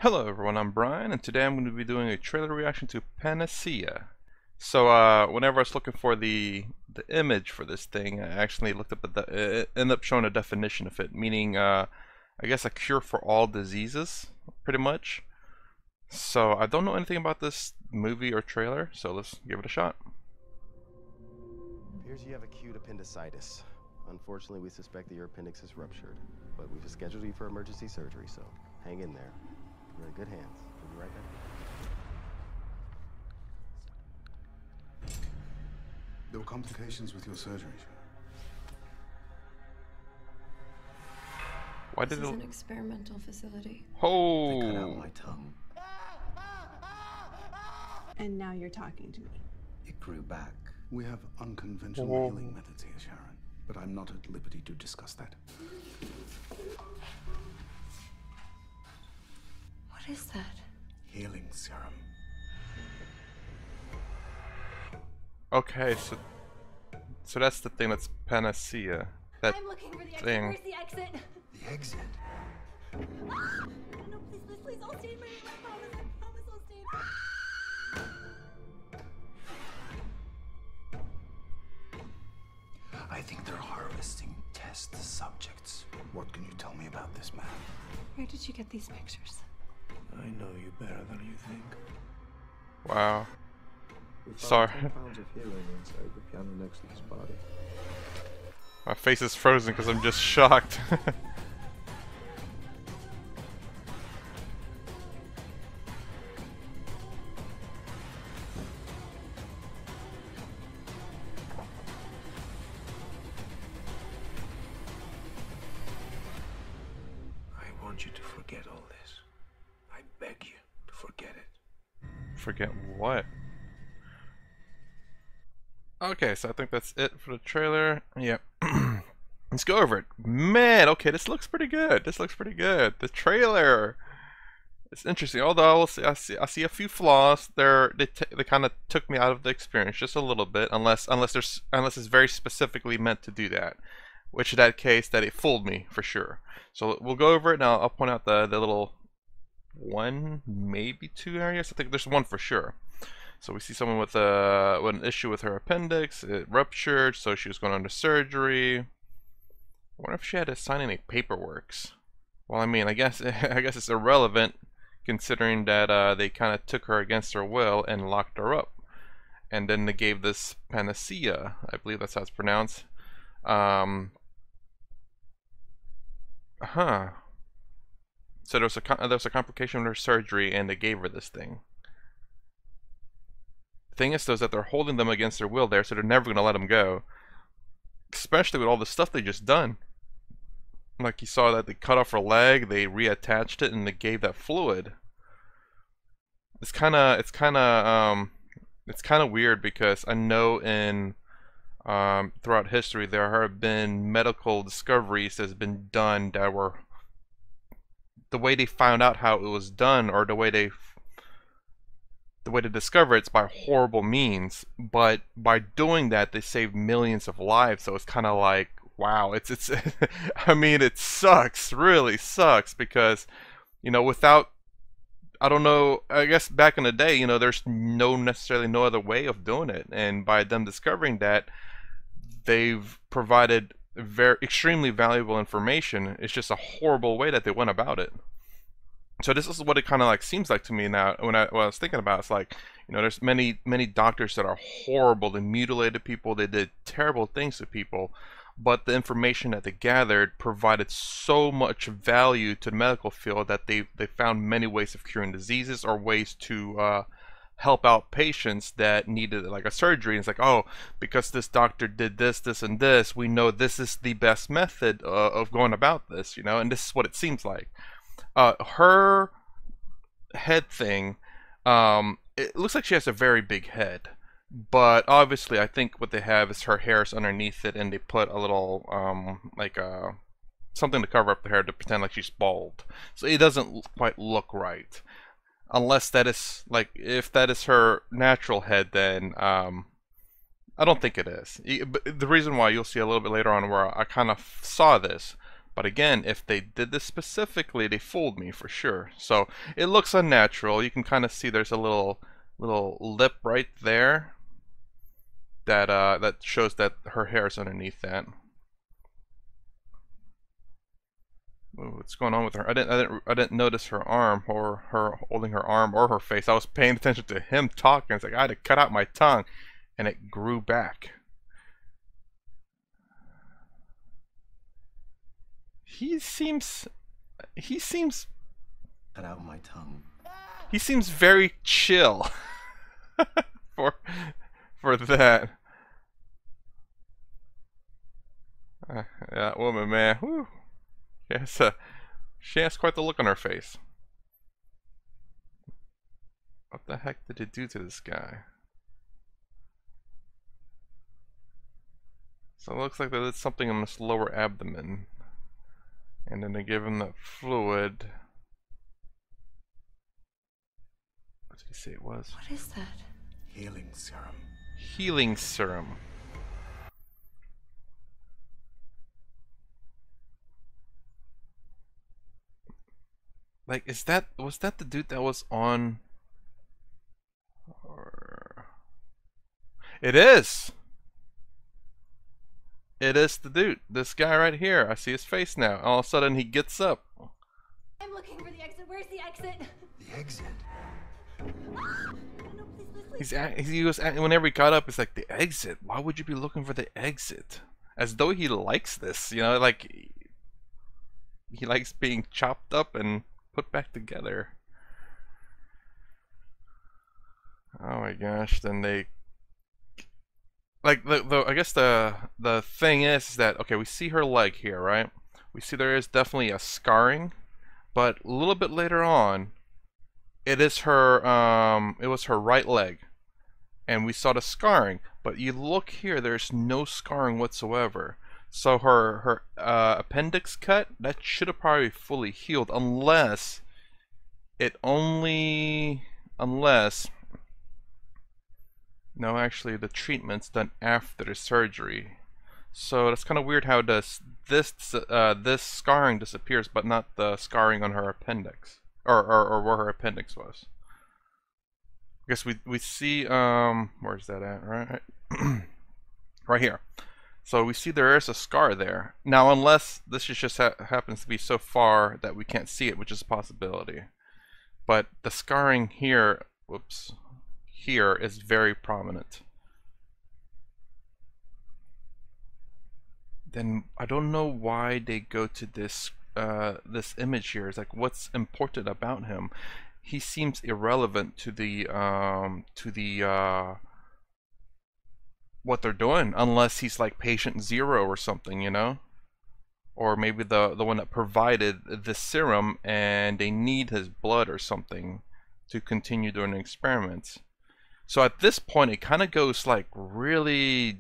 Hello everyone, I'm Brian, and today I'm going to be doing a trailer reaction to Panacea. So, whenever I was looking for the image for this thing, I actually looked up it ended up showing a definition of it, meaning, I guess a cure for all diseases, pretty much. So, I don't know anything about this movie or trailer, so let's give it a shot. Appears you have acute appendicitis. Unfortunately, we suspect that your appendix is ruptured, but we've scheduled you for emergency surgery, so hang in there. You're in good hands. We'll be right back. There were complications with your surgery. Why This did is it? an experimental facility. They cut out Oh, my tongue. And now you're talking to me. It grew back. We have unconventional Whoa. healing methods here, Sharon, but I'm not at liberty to discuss that. What is that? Healing serum. okay. So that's the thing. That's Panacea. That I'm looking for the exit. thing. Where's the exit? The exit. No, please, please, please, I'll stay in my room. I promise I'll stay in. I think they're harvesting test subjects. What can you tell me about this man? Where did you get these pictures? I know you better than you think. Wow. We found Sorry. 10 pounds of heroin inside the piano next to his body. My face is frozen because I'm just shocked. I want you to forget all this. I beg you to forget it. Forget what? Okay, so I think that's it for the trailer. Yep. Let's go over it. Man, okay, this looks pretty good. This looks pretty good. The trailer. It's interesting. Although I see a few flaws. They kind of took me out of the experience just a little bit, unless it's very specifically meant to do that. Which in that case, that it fooled me for sure. So we'll go over it now. I'll point out the little one, maybe two areas. I think there's one for sure. So we see someone with an issue with her appendix. It ruptured, so she was going under surgery. I wonder if she had to sign any paperwork. Well, I mean, I guess it's irrelevant considering that they kind of took her against her will and locked her up, and then they gave this Panacea. I believe that's how it's pronounced. So there was a complication with her surgery, and they gave her this thing. The thing is, though, is that they're holding them against their will there, so they're never going to let them go. Especially with all the stuff they just done. Like you saw that they cut off her leg, they reattached it, and they gave that fluid. It's kind of weird because I know in throughout history there have been medical discoveries that's been done that were the way they found out how it was done, or the way they discover it's by horrible means, but by doing that they saved millions of lives. So it's kind of like, wow, it's I mean, it sucks, really sucks, because without, I don't know, I guess back in the day, there's necessarily no other way of doing it, and by them discovering that, they've provided very extremely valuable information. It's just a horrible way that they went about it. So this is what it kind of like seems like to me now. When I was thinking about it, it's like, there's many doctors that are horrible. They mutilated people. They did terrible things to people. But the information that they gathered provided so much value to the medical field that they found many ways of curing diseases, or ways to help out patients that needed like a surgery. And it's like, oh, because this doctor did this, this, and this, we know this is the best method of going about this, and this is what it seems like. Her head thing, it looks like she has a very big head, but obviously I think what they have is her hair's underneath it, and they put a little something to cover up the hair to pretend like she's bald, so it doesn't quite look right. Unless that is, like, if that is her natural head, then I don't think it is. But the reason why, you'll see a little bit later on where I kind of saw this, But again, if they did this specifically, they fooled me for sure. So it looks unnatural. You can kind of see there's a little lip right there that that shows that her hair is underneath that. Ooh, what's going on with her? I didn't notice her arm, or her holding her arm, or her face. I was paying attention to him talking. It's like I had to cut out my tongue, and it grew back. He seems Cut out my tongue. he seems very chill for that. That woman, man. Whew. Yes, she has quite the look on her face. What the heck did it do to this guy? So it looks like they did something in this lower abdomen. And then they give him that fluid. What did he say it was? What is that? Healing serum. Healing serum. Like, was that the dude that was on? Or... It is! It is the dude. This guy right here. I see his face now. All of a sudden he gets up. I'm looking for the exit. Where's the exit? The exit. No, please, please, please. He was whenever he got up, it's like the exit. Why would you be looking for the exit? As though he likes this, you know, like he likes being chopped up and put back together. Oh my gosh! Then they like I guess the thing is that okay, we see her leg here, right? We see there is definitely a scarring, but a little bit later on, it is her it was her right leg, and we saw the scarring. But you look here, there's no scarring whatsoever. So her appendix cut, that should have probably fully healed, unless no, actually the treatment's done after the surgery. So that's kind of weird how this scarring disappears, but not the scarring on her appendix, or where her appendix was. I guess we see where's that at, right? Right here. So we see there is a scar there. Now, unless this is just happens to be so far that we can't see it, which is a possibility. But the scarring here, whoops, here is very prominent. Then I don't know why they go to this this image here. It's like, what's important about him? He seems irrelevant to the what they're doing, unless he's like patient zero or something, you know, or maybe the one that provided the serum and they need his blood or something to continue doing experiments. So at this point it kind of goes like really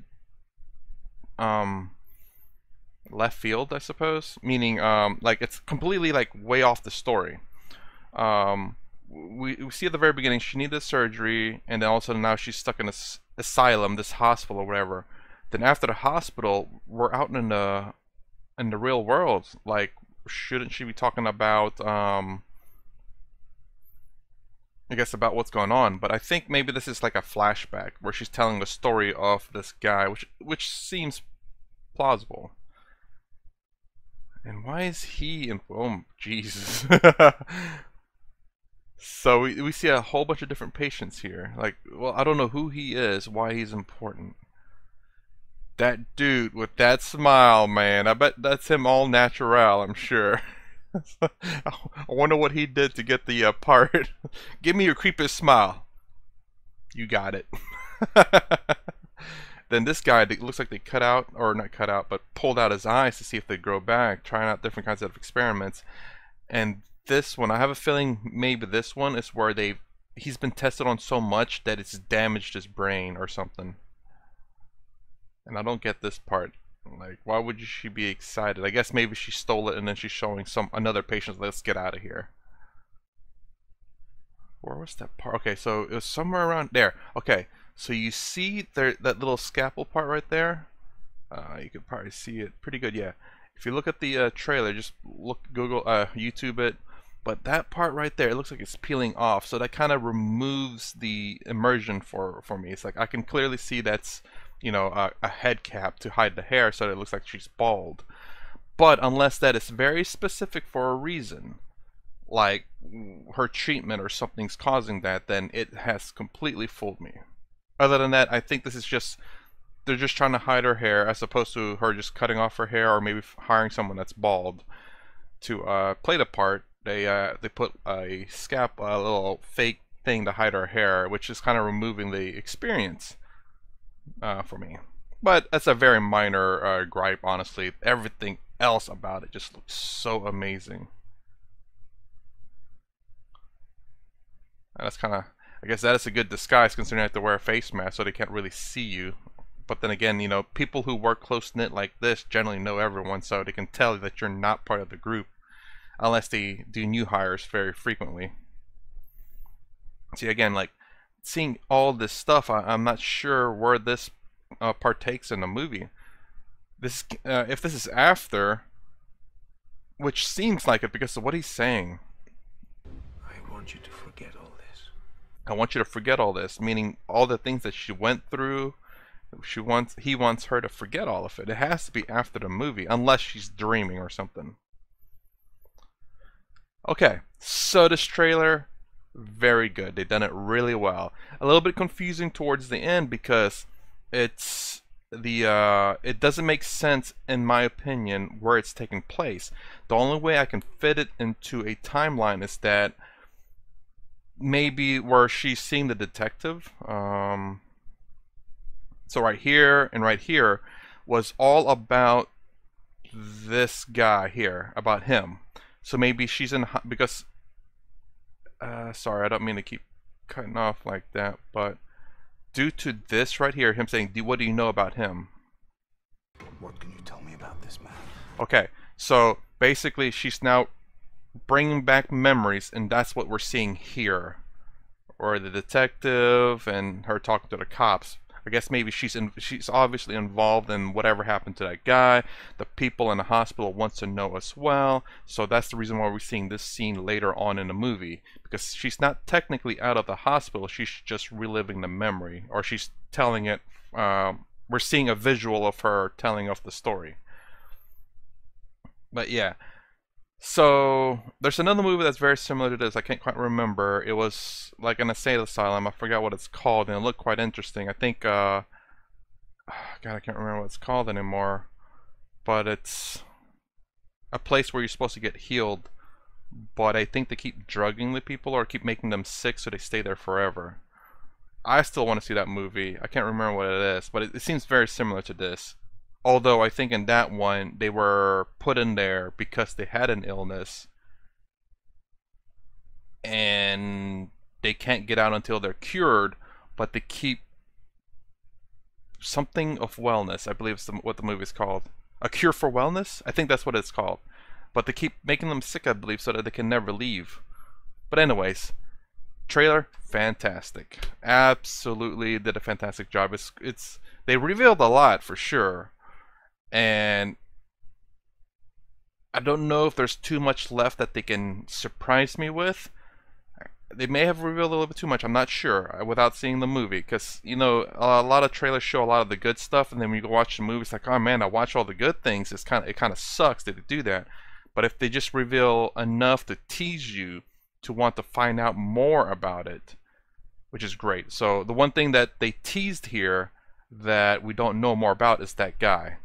left field, I suppose, meaning like it's completely like way off the story. We see at the very beginning she needed surgery, and then all of a sudden now she's stuck in this asylum, this hospital or whatever. Then after the hospital, we're out in the real world. Like, shouldn't she be talking about I guess about what's going on? But I think maybe this is like a flashback where she's telling the story of this guy, which seems plausible. And why is he in... Oh, Jesus. So we see a whole bunch of different patients here. Like, well, I don't know who he is, why he's important. That dude with that smile, man. I bet that's him all natural, I'm sure. I wonder what he did to get the part. Give me your creepiest smile. You got it. Then this guy, it looks like they cut out, or not cut out, but pulled out his eyes to see if they grow back, trying out different kinds of experiments. And this one, I have a feeling maybe this one is where he's been tested on so much that it's damaged his brain or something. And I don't get this part. Like, why would she be excited? I guess maybe she stole it and then she's showing another patient, let's get out of here. Where was that part? Okay, so it was somewhere around there. Okay, so you see there, that little scalpel part right there? You could probably see it pretty good, yeah. If you look at the trailer, just Google, YouTube it. But that part right there, it looks like it's peeling off, so that kind of removes the immersion for me. It's like I can clearly see that's, you know, a head cap to hide the hair, so it looks like she's bald. But unless that is very specific for a reason, like her treatment or something's causing that, then it has completely fooled me. Other than that, I think this is just, they're just trying to hide her hair as opposed to her just cutting off her hair, or maybe hiring someone that's bald to play the part. They put a a little fake thing to hide her hair, which is kind of removing the experience for me. But that's a very minor gripe, honestly. Everything else about it just looks so amazing. And that's kind of, I guess that is a good disguise, considering you have to wear a face mask so they can't really see you. But then again, you know, people who work close-knit like this generally know everyone, so they can tell that you're not part of the group, unless they do new hires very frequently. See, again, like, seeing all this stuff, I'm not sure where this partakes in the movie. This, if this is after, which seems like it because of what he's saying. I want you to forget all this. I want you to forget all this, meaning all the things that she went through. He wants her to forget all of it. It has to be after the movie, unless she's dreaming or something. Okay, so this trailer, very good. They've done it really well. A little bit confusing towards the end because it's it doesn't make sense, in my opinion, where it's taking place. The only way I can fit it into a timeline is that maybe where she's seeing the detective. So right here and right here was all about this guy here, about him. So maybe she's in, because sorry, I don't mean to keep cutting off like that, but due to this right here, him saying, what do you know about him? What can you tell me about this man? Okay, so basically she's now bringing back memories, and that's what we're seeing here. Or the detective and her talking to the cops. I guess maybe she's obviously involved in whatever happened to that guy. The people in the hospital wants to know as well. So that's the reason why we're seeing this scene later on in the movie. Because she's not technically out of the hospital. She's just reliving the memory. Or she's telling it. We're seeing a visual of her telling of the story. But yeah. So there's another movie that's very similar to this. I can't quite remember. It was like an insane asylum. I forgot what it's called, and it looked quite interesting. I think God, I can't remember what it's called anymore. But it's a place where you're supposed to get healed, but I think they keep drugging the people or keep making them sick so they stay there forever. I still want to see that movie. I can't remember what it is, but it seems very similar to this. Although I think in that one, they were put in there because they had an illness. And they can't get out until they're cured, but they keep something of wellness. I believe it's what the movie is called. A Cure for Wellness? I think that's what it's called. But they keep making them sick, I believe, so that they can never leave. But anyways, trailer, fantastic. Absolutely did a fantastic job. They revealed a lot for sure. And I don't know if there's too much left that they can surprise me with. They may have revealed a little bit too much, I'm not sure, without seeing the movie. Because, you know, a lot of trailers show a lot of the good stuff, and then when you go watch the movie, it's like, oh man, I watch all the good things. It kind of sucks that they do that. But if they just reveal enough to tease you to want to find out more about it, which is great. So the one thing that they teased here that we don't know more about is that guy.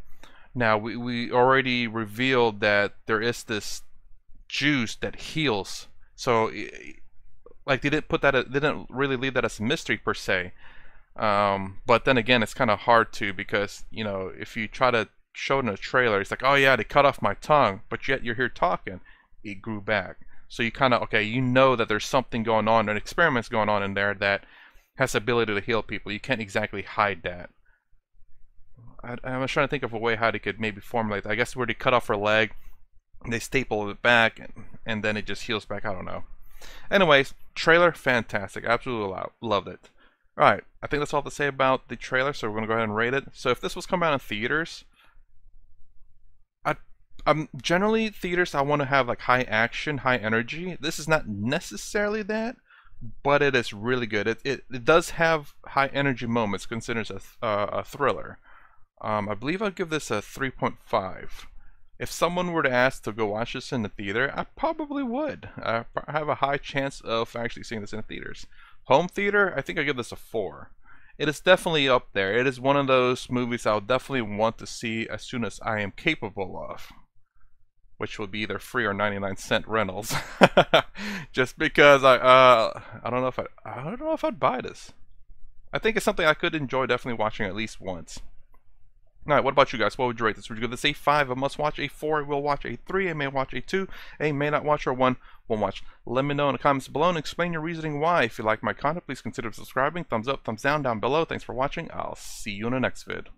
Now, we already revealed that there is this juice that heals. So, like, they didn't really leave that as a mystery per se. But then again, it's kind of hard to, because, you know, if you try to show it in a trailer, it's like, oh yeah, they cut off my tongue, but yet you're here talking. It grew back. So you kind of, okay, you know that there's something going on, an experiment's going on in there that has the ability to heal people. You can't exactly hide that. I was trying to think of a way how they could maybe formulate that. I guess where they cut off her leg, they staple it back, and then it just heals back. I don't know. Anyways, trailer, fantastic. Absolutely loved it. Alright, I think that's all to say about the trailer, so we're going to go ahead and rate it. So if this was coming out in theaters, Generally theaters I want to have like high action, high energy. This is not necessarily that, but it is really good. It does have high energy moments, considering it's a thriller. I believe I'd give this a 3.5. If someone were to ask to go watch this in the theater, I probably would. I have a high chance of actually seeing this in the theaters. Home theater, I think I give this a 4. It is definitely up there. It is one of those movies I'll definitely want to see as soon as I am capable of, which will be either free or 99-cent rentals. Just because I don't know if I'd buy this. I think it's something I could enjoy definitely watching at least once. Alright, what about you guys? What would you rate this? Would you give this a 5, a must watch, a 4, I will watch, a 3, I may watch, a 2, a may not watch, or 1, won't watch? Let me know in the comments below and explain your reasoning why. If you like my content, please consider subscribing. Thumbs up, thumbs down below. Thanks for watching. I'll see you in the next vid.